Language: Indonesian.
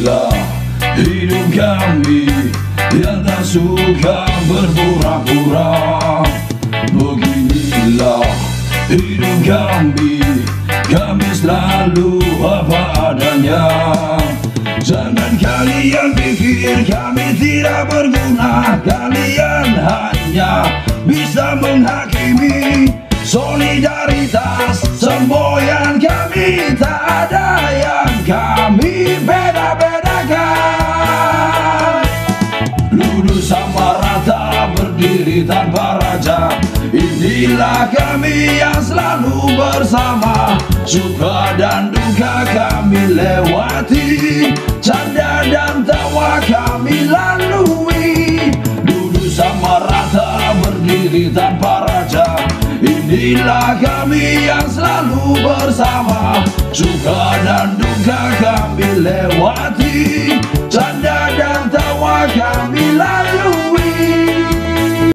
Inilah hidup kami yang tak suka berpura-pura. Beginilah hidup kami selalu apa adanya. Jangan kalian pikir kami tidak berguna. Kalian hanya bisa menghakimi. Solidaritas semboyan kami, tak ada yang kami beda-bedakan. Lurus sama rata, berdiri tanpa raja. Inilah kami yang selalu bersama. Suka dan duka kami lewati. Canda dan tawa kami lalui. Lurus sama rata, berdiri tanpa raja. Inilah kami yang selalu bersama. Suka dan duka kami lewati. Canda